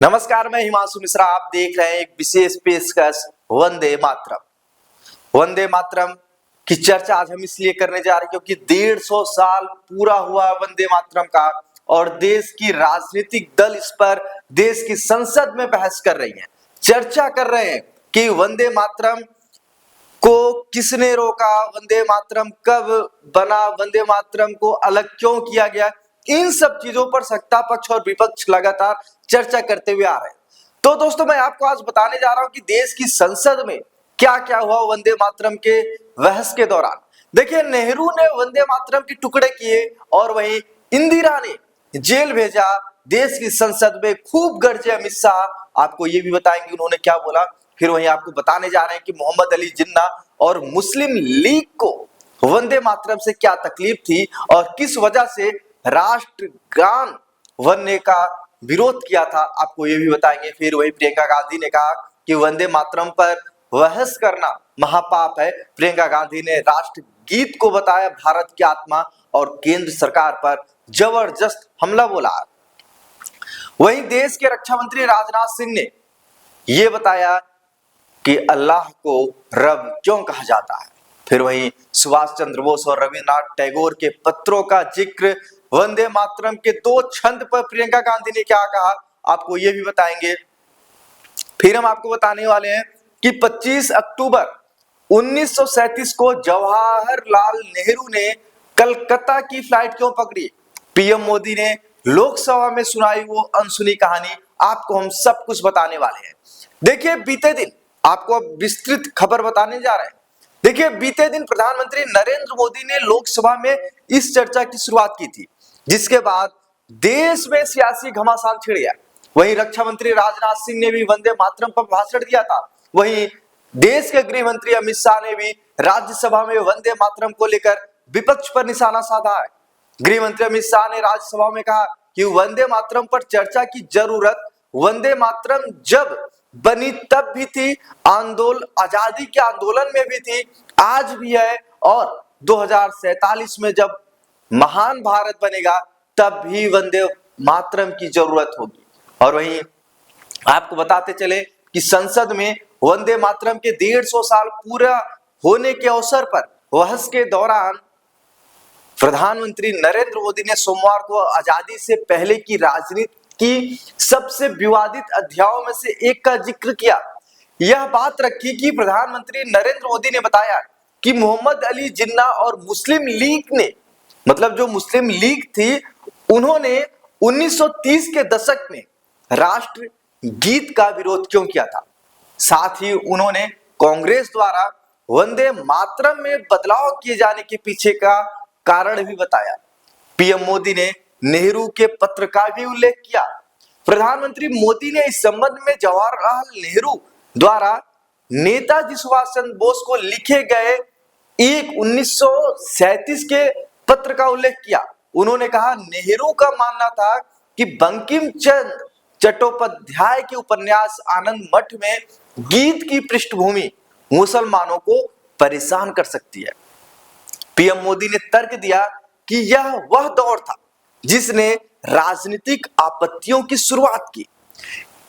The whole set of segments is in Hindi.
नमस्कार, मैं हिमांशु मिश्रा। आप देख रहे हैं एक विशेष पेशकश वंदे मातरम। वंदे मातरम की चर्चा आज हम इसलिए करने जा रहे हैं क्योंकि 150 साल पूरा हुआ वंदे मातरम का और देश की राजनीतिक दल इस पर देश की संसद में बहस कर रही है, चर्चा कर रहे हैं कि वंदे मातरम को किसने रोका, वंदे मातरम कब बना, वंदे मातरम को अलग क्यों किया गया। इन सब चीजों पर सत्ता पक्ष और विपक्ष लगातार चर्चा करते हुए आ रहे हैं। तो दोस्तों, मैं आपको आज बताने जा रहा हूं कि देश की संसद में क्या क्या हुआ वंदे मातरम के बहस के दौरान। देखिए, नेहरू ने वंदे मातरम के टुकड़े किए और वहीं इंदिरा ने जेल भेजा। देश की संसद में खूब गरजे अमित शाह। आपको ये भी बताएंगे उन्होंने क्या बोला। फिर वहीं आपको बताने जा रहे हैं कि मोहम्मद अली जिन्ना और मुस्लिम लीग को वंदे मातरम से क्या तकलीफ थी और किस वजह से राष्ट्रगान बनने का विरोध किया था, आपको ये भी बताएंगे। फिर वही प्रियंका गांधी ने कहा कि वंदे मातरम पर बहस करना महापाप है। प्रियंका गांधी ने राष्ट्रगीत को बताया भारत की आत्मा और केंद्र सरकार पर जबरदस्त हमला बोला। वहीं देश के रक्षा मंत्री राजनाथ सिंह ने यह बताया कि अल्लाह को रब क्यों कहा जाता है। फिर वहीं सुभाष चंद्र बोस और रविन्द्रनाथ टैगोर के पत्रों का जिक्र, वंदे मातरम के 2 छंद पर प्रियंका गांधी ने क्या कहा, आपको ये भी बताएंगे। फिर हम आपको बताने वाले हैं कि 25 अक्टूबर 1937 को जवाहरलाल नेहरू ने कलकत्ता की फ्लाइट क्यों पकड़ी। पीएम मोदी ने लोकसभा में सुनाई वो अनसुनी कहानी। आपको हम सब कुछ बताने वाले हैं। देखिए, बीते दिन आपको अब विस्तृत खबर बताने जा रहे हैं। देखिए, बीते दिन प्रधानमंत्री नरेंद्र मोदी ने लोकसभा में इस चर्चा की शुरुआत की थी, जिसके बाद देश में सियासी घमासान छिड़ गया। वहीं रक्षा मंत्री राजनाथ सिंह ने भी वंदे मातरम पर भाषण दिया था। वहीं देश के गृह मंत्री अमित शाह ने भी राज्यसभा में वंदे मातरम को लेकर विपक्ष पर निशाना साधा है। गृह मंत्री अमित शाह ने राज्यसभा में कहा कि वंदे मातरम पर चर्चा की जरूरत वंदे मातरम जब बनी तब भी थी, आजादी के आंदोलन में भी थी, आज भी है और 2047 में जब महान भारत बनेगा तब भी वंदे मातरम की जरूरत होगी। और वहीं आपको बताते चले कि संसद में वंदे मातरम के 150 साल पूरा होने के अवसर पर बहस के दौरान प्रधानमंत्री नरेंद्र मोदी ने सोमवार को आजादी से पहले की राजनीति की सबसे विवादित अध्यायों में से एक का जिक्र किया। यह बात रखी कि प्रधानमंत्री नरेंद्र मोदी ने बताया कि मोहम्मद अली जिन्ना और मुस्लिम लीग ने, मतलब जो मुस्लिम लीग थी, उन्होंने 1930 के दशक में राष्ट्र गीत का विरोध क्यों किया था। साथ ही उन्होंने कांग्रेस द्वारा वंदे मातरम में बदलाव किए जाने के पीछे का कारण भी बताया। पीएम मोदी ने नेहरू के पत्र का भी उल्लेख किया। प्रधानमंत्री मोदी ने इस संबंध में जवाहरलाल नेहरू द्वारा नेताजी सुभाष चंद्र बोस को लिखे गए एक 1937 के पत्र का उल्लेख किया। उन्होंने कहा, नेहरू का मानना था कि बंकिम चंद्र चट्टोपाध्याय के उपन्यास आनंद मठ में गीत की पृष्ठभूमि मुसलमानों को परेशान कर सकती है। पीएम मोदी ने तर्क दिया कि यह वह दौर था जिसने राजनीतिक आपत्तियों की शुरुआत की।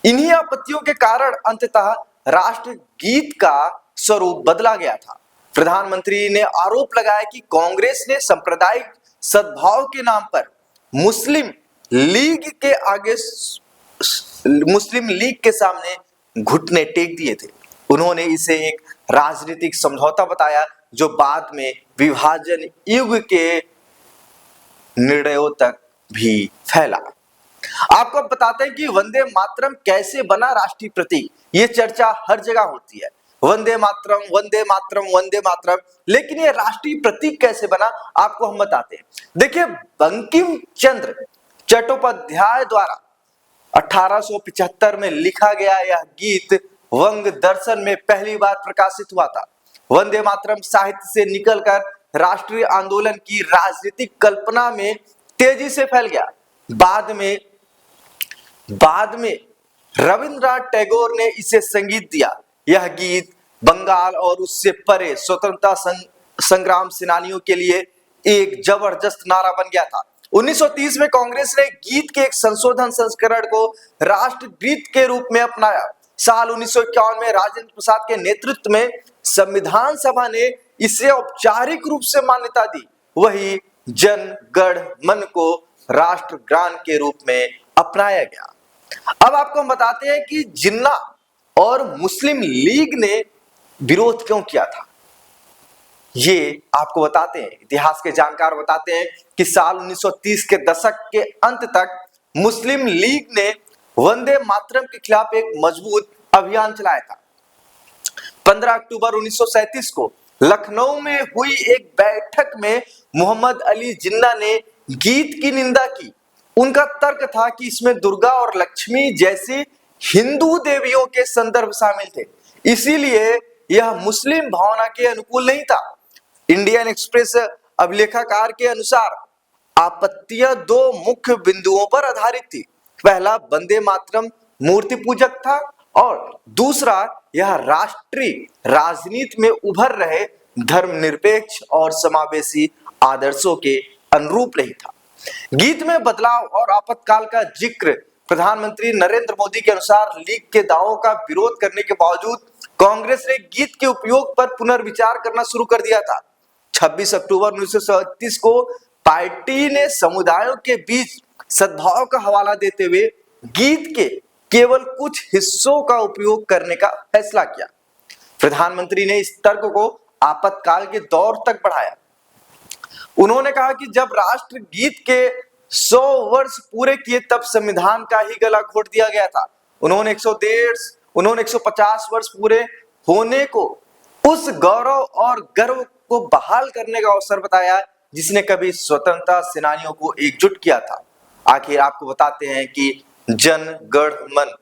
इन्हीं आपत्तियों के कारण अंततः राष्ट्रगीत का स्वरूप बदला गया था। प्रधानमंत्री ने आरोप लगाया कि कांग्रेस ने सांप्रदायिक सद्भाव के नाम पर मुस्लिम लीग के सामने घुटने टेक दिए थे। उन्होंने इसे एक राजनीतिक समझौता बताया जो बाद में विभाजन युग के निर्णयों तक भी फैला। आपको अब बताते हैं कि वंदे मातरम कैसे बना राष्ट्रीय प्रतीक। ये चर्चा हर जगह होती है, वंदे मातरम वंदे मातरम वंदे मातरम, लेकिन ये राष्ट्रीय प्रतीक कैसे बना, आपको हम बताते हैं। देखिए, बंकिम चंद्र चट्टोपाध्याय द्वारा 1875 में लिखा गया यह गीत वंग दर्शन में पहली बार प्रकाशित हुआ था। वंदे मातरम साहित्य से निकलकर राष्ट्रीय आंदोलन की राजनीतिक कल्पना में तेजी से फैल गया। बाद में रविन्द्रनाथ टैगोर ने इसे संगीत दिया। यह गीत बंगाल और उससे परे स्वतंत्रता संग्राम सेनानियों के लिए एक जबरदस्त नारा बन गया था। 1930 में कांग्रेस ने गीत के एक संशोधन संस्करण को राष्ट्रगीत के रूप में अपनाया। साल 1951 में राजेंद्र प्रसाद के नेतृत्व में संविधान सभा ने इसे औपचारिक रूप से मान्यता दी। वही जन गण मन को राष्ट्रगान के रूप में अपनाया गया। अब आपको हम बताते हैं कि जिन्ना और मुस्लिम लीग ने विरोध क्यों किया था। ये आपको बताते हैं, इतिहास के जानकार बताते हैं कि साल 1930 के दशक के अंत तक मुस्लिम लीग ने वंदे मातरम के खिलाफ एक मजबूत अभियान चलाया था। 15 अक्टूबर 1937 को लखनऊ में हुई एक बैठक में मोहम्मद अली जिन्ना ने गीत की निंदा की। उनका तर्क था कि इसमें दुर्गा और लक्ष्मी जैसी हिंदू देवियों के संदर्भ शामिल थे, इसीलिए यह मुस्लिम भावना के अनुकूल नहीं था। इंडियन एक्सप्रेस अभिलेखाकार के अनुसार आपत्तियां दो मुख्य बिंदुओं पर आधारित थी। पहला वंदे मातरम मूर्ति पूजक था और दूसरा यह राष्ट्रीय राजनीति में उभर रहे धर्मनिरपेक्ष और समावेशी आदर्शों के अनुरूप नहीं था। गीत में बदलाव और आपातकाल का जिक्र प्रधानमंत्री नरेंद्र मोदी के अनुसार लीग के दावों का विरोध करने के बावजूद कांग्रेस ने गीत के उपयोग पर पुनर्विचार करना शुरू कर दिया था। 26 अक्टूबर 1937 को पार्टी ने समुदायों के बीच सद्भाव का हवाला देते हुए गीत के केवल कुछ हिस्सों का उपयोग करने का फैसला किया। प्रधानमंत्री ने इस तर्क को आपातकाल के दौर तक बढ़ाया। उन्होंने कहा कि जब राष्ट्र गीत के 100 वर्ष पूरे किए तब संविधान का ही गला घोट दिया गया था। उन्होंने 150 वर्ष पूरे होने को उस गौरव और गर्व को बहाल करने का अवसर बताया जिसने कभी स्वतंत्रता सेनानियों को एकजुट किया था। आखिर आपको बताते हैं कि जन गण मन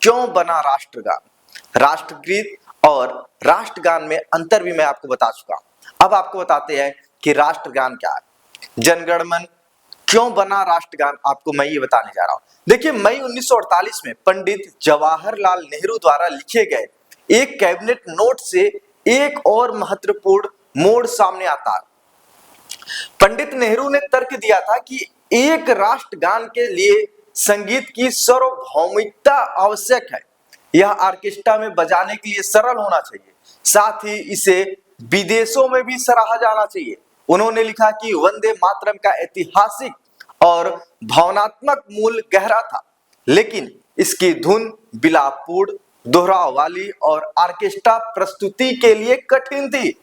क्यों बना राष्ट्रगान। राष्ट्रगीत और राष्ट्रगान में अंतर भी मैं आपको बता चुका हूं। अब आपको बताते हैं कि राष्ट्रगान क्या है, जनगण मन क्यों बना राष्ट्रगान, आपको मैं ये बताने जा रहा हूं। देखिए, मई 1948 में पंडित जवाहरलाल नेहरू द्वारा लिखे गए एक कैबिनेट नोट से एक और महत्वपूर्ण मोड़ सामने आता है। पंडित नेहरू ने तर्क दिया था कि एक राष्ट्रगान के लिए संगीत की सार्वभौमिकता आवश्यक है। यह ऑर्केस्ट्रा में बजाने के लिए सरल होना चाहिए, साथ ही इसे विदेशों में भी सराहा जाना चाहिए। उन्होंने लिखा कि वंदे मातरम का ऐतिहासिक और भावनात्मक मूल गहरा था, लेकिन इसकी धुन विलापपूर्ण, दोहराव वाली और ऑर्केस्ट्रा प्रस्तुति के लिए कठिन थी।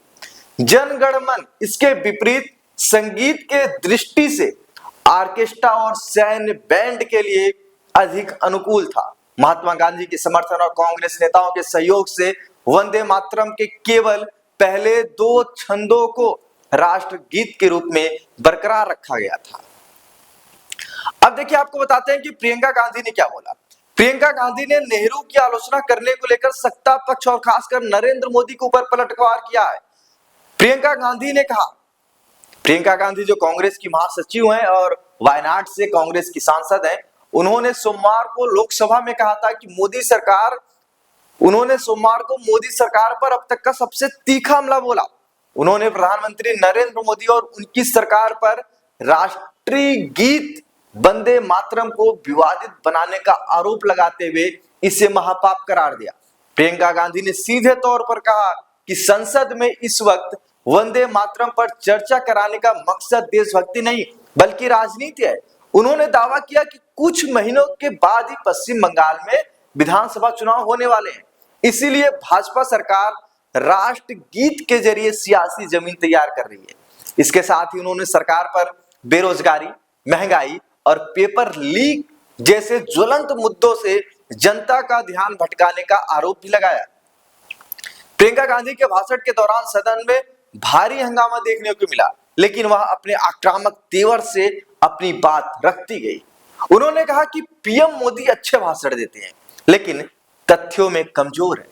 जनगण मन इसके विपरीत संगीत के दृष्टि से ऑर्केस्ट्रा और सैन्य बैंड के लिए अधिक अनुकूल था। महात्मा गांधी के समर्थन और कांग्रेस नेताओं के सहयोग से वंदे मातरम के केवल पहले 2 छंदों को राष्ट्रगीत के रूप में बरकरार रखा गया था। अब देखिए, आपको बताते हैं कि प्रियंका गांधी ने क्या बोला। प्रियंका गांधी ने नेहरू की आलोचना करने को लेकर सत्ता पक्ष और खासकर नरेंद्र मोदी के ऊपर पलटवार किया है। प्रियंका गांधी ने कहा, प्रियंका गांधी जो कांग्रेस की महासचिव हैं और वायनाड से कांग्रेस की सांसद हैं, उन्होंने सोमवार को लोकसभा में कहा था कि मोदी सरकार पर अब तक का सबसे तीखा हमला बोला। उन्होंने प्रधानमंत्री नरेंद्र मोदी और उनकी सरकार पर राष्ट्रीय गीत वंदे मातरम को विवादित बनाने का आरोप लगाते हुए इसे महापाप करार दिया। प्रियंका गांधी ने सीधे तौर पर कहा कि संसद में इस वक्त वंदे मातरम पर चर्चा कराने का मकसद देशभक्ति नहीं बल्कि राजनीति है। उन्होंने दावा किया कि कुछ महीनों के बाद ही पश्चिम बंगाल में विधानसभा चुनाव होने वाले हैं, इसीलिए भाजपा सरकार राष्ट्रगीत के जरिए सियासी जमीन तैयार कर रही है। इसके साथ ही उन्होंने सरकार पर बेरोजगारी, महंगाई और पेपर लीक जैसे ज्वलंत मुद्दों से जनता का ध्यान भटकाने का आरोप भी लगाया। प्रियंका गांधी के भाषण के दौरान सदन में भारी हंगामा देखने को मिला, लेकिन वह अपने आक्रामक तेवर से अपनी बात रखती गई। उन्होंने कहा कि पीएम मोदी अच्छे भाषण देते हैं, लेकिन तथ्यों में कमजोर है।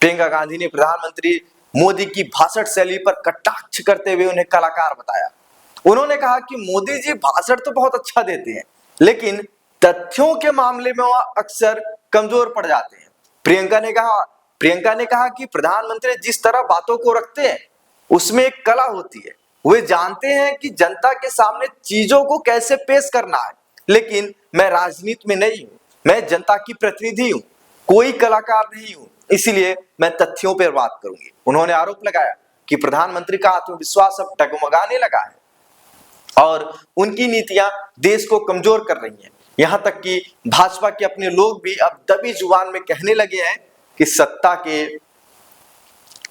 प्रियंका गांधी ने प्रधानमंत्री मोदी की भाषण शैली पर कटाक्ष करते हुए उन्हें कलाकार बताया। उन्होंने कहा कि मोदी जी भाषण तो बहुत अच्छा देते हैं, लेकिन तथ्यों के मामले में वह अक्सर कमजोर पड़ जाते हैं। प्रियंका ने कहा कि प्रधानमंत्री जिस तरह बातों को रखते हैं उसमें एक कला होती है, वे जानते हैं कि जनता के सामने चीजों को कैसे पेश करना है। लेकिन मैं राजनीति में नहीं हूं, मैं जनता की प्रतिनिधि हूं, कोई कलाकार नहीं हूं, इसलिए मैं तथ्यों पर बात करूंगी। उन्होंने आरोप लगाया कि प्रधानमंत्री का आत्मविश्वास अब डगमगाने लगा है और उनकी नीतियां देश को कमजोर कर रही हैं। यहां तक कि भाजपा के अपने लोग भी अब दबी जुबान में कहने लगे हैं कि सत्ता के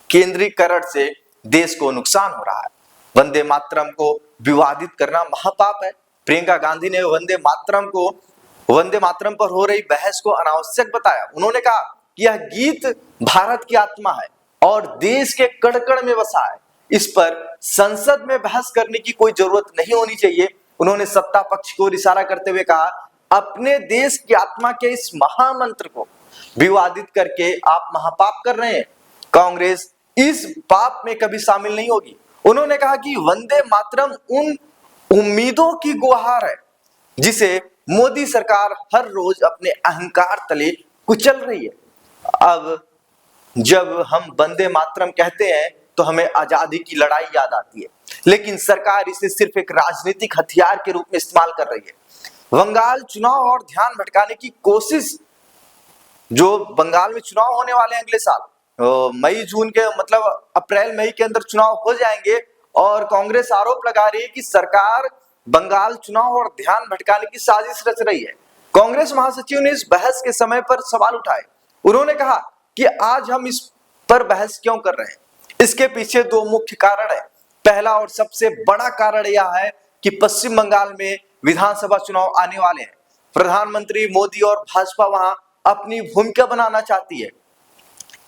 केंद्रीकरण से देश को नुकसान हो रहा है। वंदे मातरम को विवादित करना महापाप है। प्रियंका गांधी ने वंदे मातरम पर हो रही बहस को अनावश्यक बताया। उन्होंने कहा कि यह गीत भारत की आत्मा है और देश के कण-कण में बसा है। इस पर संसद में बहस करने की कोई जरूरत नहीं होनी चाहिए। उन्होंने सत्ता पक्ष को इशारा करते हुए कहा, अपने देश की आत्मा के इस महामंत्र को विवादित करके आप महापाप कर रहे हैं। कांग्रेस इस पाप में कभी शामिल नहीं होगी। उन्होंने कहा कि वंदे मातरम उन उम्मीदों की गुहार है जिसे मोदी सरकार हर रोज अपने अहंकार तले कुचल रही है। अब जब हम वंदे मातरम कहते हैं तो हमें आजादी की लड़ाई याद आती है, लेकिन सरकार इसे सिर्फ एक राजनीतिक हथियार के रूप में इस्तेमाल कर रही है। बंगाल चुनाव और ध्यान भटकाने की कोशिश, जो बंगाल में चुनाव होने वाले हैं अगले साल मई जून के मतलब अप्रैल मई के अंदर चुनाव हो जाएंगे और कांग्रेस आरोप लगा रही है कि सरकार बंगाल चुनाव और ध्यान भटकाने की साजिश रच रही है। कांग्रेस महासचिव ने इस बहस के समय पर सवाल उठाए। उन्होंने कहा कि आज हम इस पर बहस क्यों कर रहे हैं, इसके पीछे दो मुख्य कारण है। पहला और सबसे बड़ा कारण यह है कि पश्चिम बंगाल में विधानसभा चुनाव आने वाले हैं। प्रधानमंत्री मोदी और भाजपा वहां अपनी भूमिका बनाना चाहती है,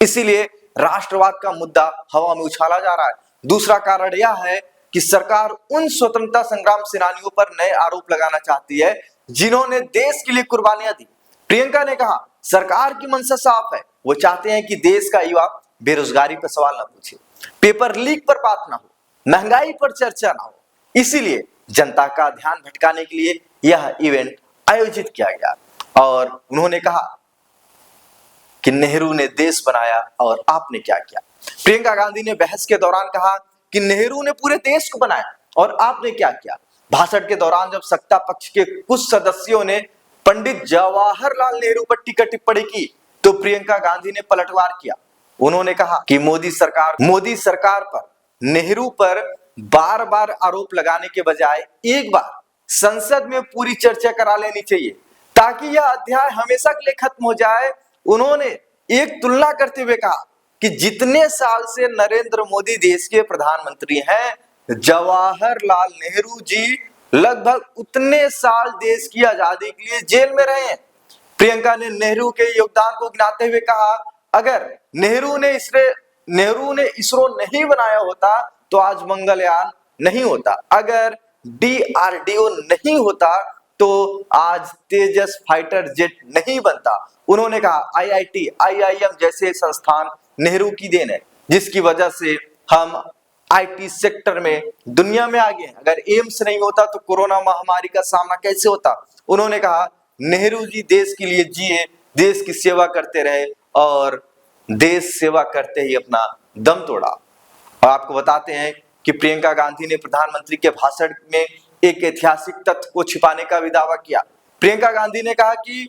इसीलिए राष्ट्रवाद का मुद्दा हवा में उछाला जा रहा है। दूसरा कारण यह है कि सरकार उन स्वतंत्रता संग्राम सेनानियों पर नए आरोप लगाना चाहती है जिन्होंने देश के लिए कुर्बानियां दी। प्रियंका ने कहा, सरकार की मंशा साफ है, वो चाहते हैं कि देश का युवा बेरोजगारी पर सवाल न पूछे, पेपर लीक पर बात ना हो, महंगाई पर चर्चा ना हो, इसीलिए जनता का ध्यान भटकाने के लिए यह इवेंट आयोजित किया गया। और उन्होंने कहा कि नेहरू ने देश बनाया और आपने क्या किया। प्रियंका गांधी ने बहस के दौरान कहा कि नेहरू ने पूरे देश को बनाया और आपने क्या किया। भाषण के दौरान जब सत्ता पक्ष के कुछ सदस्यों ने पंडित जवाहरलाल नेहरू पर टीका टिप्पणी की तो प्रियंका गांधी ने पलटवार किया। उन्होंने कहा कि मोदी सरकार पर नेहरू पर बार बार आरोप लगाने के बजाय एक बार संसद में पूरी चर्चा करा लेनी चाहिए ताकि यह अध्याय हमेशा के लिए खत्म हो जाए। उन्होंने एक तुलना करते हुए कहा कि जितने साल से नरेंद्र मोदी देश के प्रधानमंत्री हैं, जवाहरलाल नेहरू जी लगभग उतने साल देश की आजादी के लिए जेल में रहे हैं। प्रियंका ने नेहरू के योगदान को गिनाते हुए कहा, अगर नेहरू ने इसरो नहीं बनाया होता तो आज मंगलयान नहीं होता, अगर DRDO नहीं होता तो आज तेजस फाइटर जेट नहीं बनता। उन्होंने कहा IIT, IIM जैसे संस्थान नेहरू की देन है, जिसकी वजह से हम IT सेक्टर में दुनिया में आगे हैं। अगर एम्स नहीं होता तो कोरोना महामारी का सामना कैसे होता। उन्होंने कहा नेहरू जी देश के लिए जिए, देश की सेवा करते रहे और देश सेवा करते ही अपना दम तोड़ा। और आपको बताते हैं कि प्रियंका गांधी ने प्रधानमंत्री के भाषण में एक ऐतिहासिक तथ्य को छिपाने का भी दावा किया। प्रियंका गांधी ने कहा कि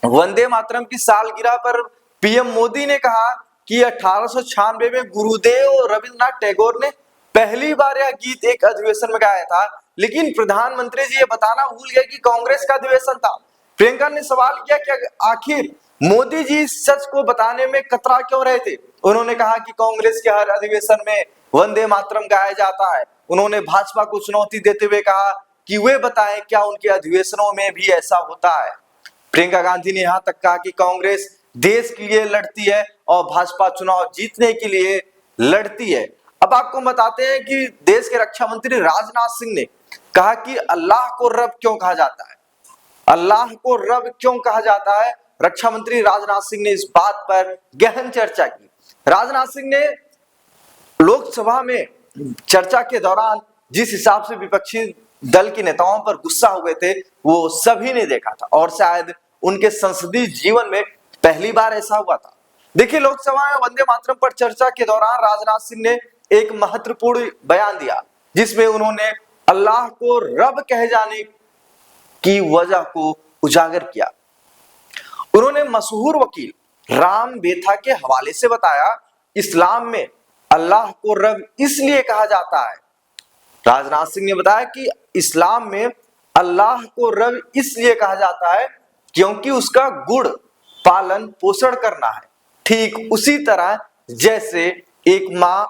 वंदे मातरम की सालगिरह पर पीएम मोदी ने कहा कि 1896 में गुरुदेव रविंद्रनाथ टैगोर ने पहली बार यह गीत एक अधिवेशन में गाया था, लेकिन प्रधानमंत्री जी ये बताना भूल गए कि कांग्रेस का अधिवेशन था। प्रियंका ने सवाल किया कि आखिर मोदी जी इस सच को बताने में कतरा क्यों रहे थे। उन्होंने कहा कि कांग्रेस के हर अधिवेशन में वंदे मातरम गाया जाता है। उन्होंने भाजपा को चुनौती देते हुए कहा कि वे बताएं क्या उनके अधिवेशनों में भी ऐसा होता है। प्रियंका गांधी ने यहां तक कहा कि कांग्रेस देश के लिए लड़ती है और भाजपा चुनाव जीतने के लिए लड़ती है। अब आपको बताते हैं कि देश के रक्षा मंत्री राजनाथ सिंह ने कहा कि अल्लाह को रब क्यों कहा जाता है, अल्लाह को रब क्यों कहा जाता है। रक्षा मंत्री राजनाथ सिंह ने इस बात पर गहन चर्चा की। राजनाथ सिंह ने लोकसभा में चर्चा के दौरान जिस हिसाब से विपक्षी दल के नेताओं पर गुस्सा हुए थे वो सभी ने देखा था और शायद उनके संसदीय जीवन में पहली बार ऐसा हुआ था। देखिए, लोकसभा में वंदे मातरम पर चर्चा के दौरान राजनाथ सिंह ने एक महत्वपूर्ण बयान दिया। जिसमें उन्होंने अल्लाह को रब कहे जाने की वजह को उजागर किया। उन्होंने मशहूर वकील राम बेथा के हवाले से बताया, इस्लाम में अल्लाह को रब इसलिए कहा जाता है। राजनाथ सिंह ने बताया कि इस्लाम में अल्लाह को रब इसलिए कहा जाता है क्योंकि उसका गुण पालन पोषण करना है। ठीक उसी तरह जैसे एक माँ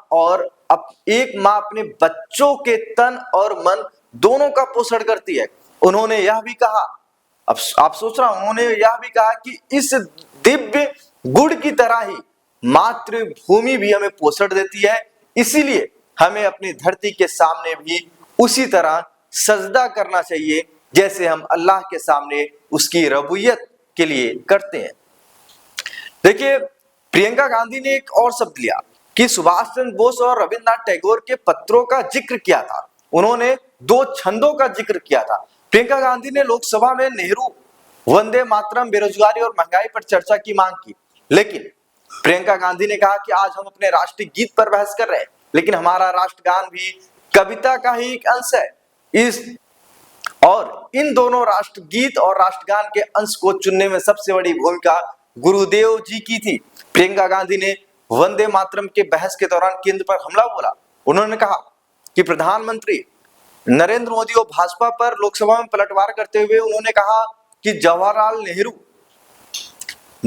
अपने बच्चों के तन और मन दोनों का पोषण करती है। उन्होंने यह भी कहा, अब आप सोच रहा हूं, उन्होंने यह भी कहा कि इस दिव्य गुण की तरह ही मातृभूमि भी हमें पोषण देती है, इसीलिए हमें अपनी धरती के सामने भी उसी तरह सजदा करना चाहिए जैसे हम अल्लाह के सामने उसकी रबूबियत के लिए करते हैं। देखिए, प्रियंका गांधी ने एक और शब्द लिया कि सुभाष चंद्र बोस और रविंद्रनाथ टैगोर के पत्रों का जिक्र किया था। उन्होंने 2 छंदों का जिक्र किया था। प्रियंका गांधी ने लोकसभा में नेहरू, वंदे मातरम, बेरोजगारी और महंगाई पर चर्चा की मांग की, लेकिन प्रियंका गांधी ने कहा कि आज हम अपने राष्ट्रीय गीत पर बहस कर रहे हैं, लेकिन हमारा राष्ट्रगान भी कविता का ही एक अंश है। इन दोनों राष्ट्रगीत और राष्ट्रगान के अंश को चुनने में सबसे बड़ी भूमिका गुरुदेव जी की थी। प्रियंका गांधी ने वंदे मातरम के बहस के दौरान केंद्र पर हमला बोला। उन्होंने कहा कि प्रधानमंत्री नरेंद्र मोदी और भाजपा पर लोकसभा में पलटवार करते हुए उन्होंने कहा कि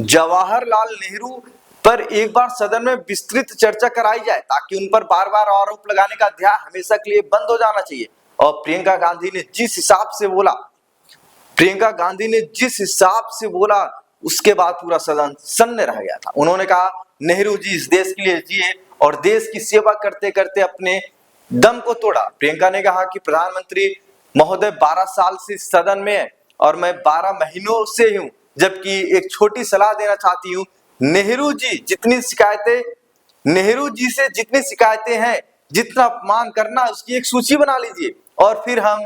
जवाहरलाल नेहरू पर एक बार सदन में विस्तृत चर्चा कराई जाए ताकि उन पर बार बार आरोप लगाने का अध्याय हमेशा के लिए बंद हो जाना चाहिए। और प्रियंका गांधी ने जिस हिसाब से बोला उसके बाद पूरा सदन सन्न रह गया था। उन्होंने कहा नेहरू जी इस देश के लिए जिए और देश की सेवा करते करते अपने दम को तोड़ा। प्रियंका ने कहा कि प्रधानमंत्री महोदय 12 साल से सदन में है और मैं 12 महीनों से हूं, जबकि एक छोटी सलाह देना चाहती हूं, नेहरू जी से जितनी शिकायतें हैं, जितना अपमान करना उसकी एक सूची बना लीजिए और फिर हम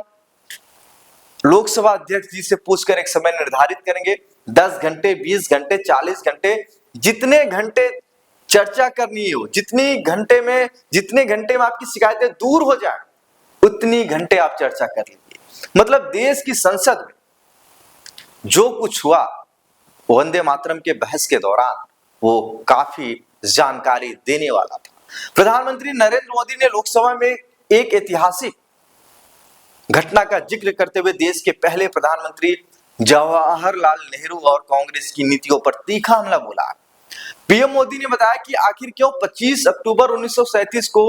लोकसभा अध्यक्ष जी से पूछकर एक समय निर्धारित करेंगे। 10 घंटे, 20 घंटे, 40 घंटे, जितने घंटे चर्चा करनी हो, जितने घंटे में आपकी शिकायतें दूर हो जाए उतनी घंटे आप चर्चा कर लीजिए। मतलब देश की संसद में जो कुछ हुआ वंदे मातरम के बहस के दौरान वो काफी जानकारी देने वाला था। प्रधानमंत्री नरेंद्र मोदी ने लोकसभा में एक ऐतिहासिक घटना का जिक्र करते हुए देश के पहले प्रधानमंत्री जवाहरलाल नेहरू और कांग्रेस की नीतियों पर तीखा हमला बोला। पीएम मोदी ने बताया कि आखिर क्यों 25 अक्टूबर 1937 को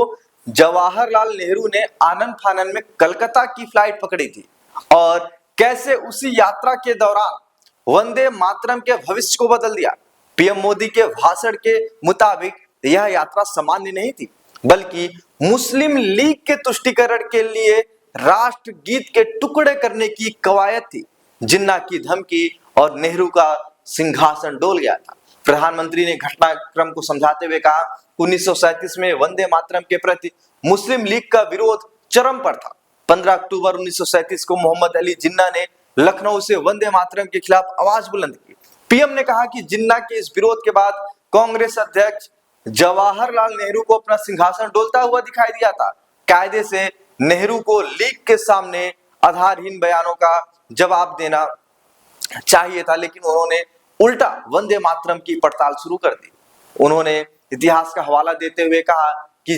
जवाहरलाल नेहरू ने आनन फानन में कलकत्ता की फ्लाइट पकड़ी थी और कैसे उसी यात्रा के दौरान वंदे मातरम के भविष्य को बदल दिया। पीएम मोदी के भाषण के मुताबिक यह यात्रा सामान्य नहीं थी, बल्कि मुस्लिम लीग के तुष्टीकरण के लिए राष्ट्रगीत के टुकड़े करने की कवायद थी। जिन्ना की धमकी और नेहरू का सिंहासन डोल गया था। प्रधानमंत्री ने घटनाक्रम को समझाते हुए कहा 1937 में वंदे मातरम के प्रति मुस्लिम लीग का विरोध चरम पर था। 15 अक्टूबर 1937 को मोहम्मद अली जिन्ना ने लखनऊ से वंदे मातरम के खिलाफ आवाज बुलंद की। पीएम ने कहा कि जिन्ना के इस विरोध के बाद कांग्रेस अध्यक्ष जवाहरलाल नेहरू को अपना सिंहासन डोलता हुआ दिखाई दिया था। कायदे से नेहरू को लीग के सामने आधारहीन बयानों का जवाब देना चाहिए था, लेकिन उन्होंने उल्टा वंदे मातरम की पड़ताल शुरू कर दी। उन्होंने इतिहास का हवाला देते हुए कहा कि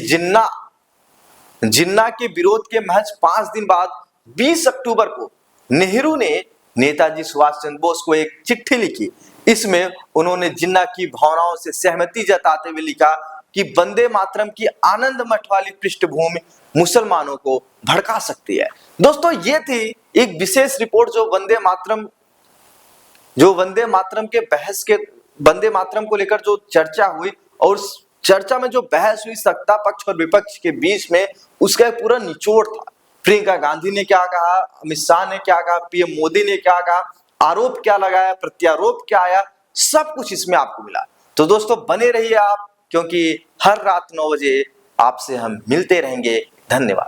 जिन्ना के विरोध के महज 5 दिन बाद 20 अक्टूबर को नेहरू ने नेताजी सुभाष चंद्र बोस को एक चिट्ठी लिखी। इसमें उन्होंने जिन्ना की भावनाओं से सहमति जताते हुए लिखा कि वंदे मातरम की आनंद मठ वाली पृष्ठभूमि मुसलमानों को भड़का सकती है। दोस्तों, ये थी एक विशेष रिपोर्ट जो वंदे मातरम को लेकर जो चर्चा हुई और उस चर्चा में जो बहस हुई सत्ता पक्ष और विपक्ष के बीच में, उसका एक पूरा निचोड़ था। प्रियंका गांधी ने क्या कहा, अमित शाह ने क्या कहा, पीएम मोदी ने क्या कहा, आरोप क्या लगाया, प्रत्यारोप क्या आया, सब कुछ इसमें आपको मिला। तो दोस्तों बने रहिए आप, क्योंकि हर रात 9 बजे आपसे हम मिलते रहेंगे। धन्यवाद।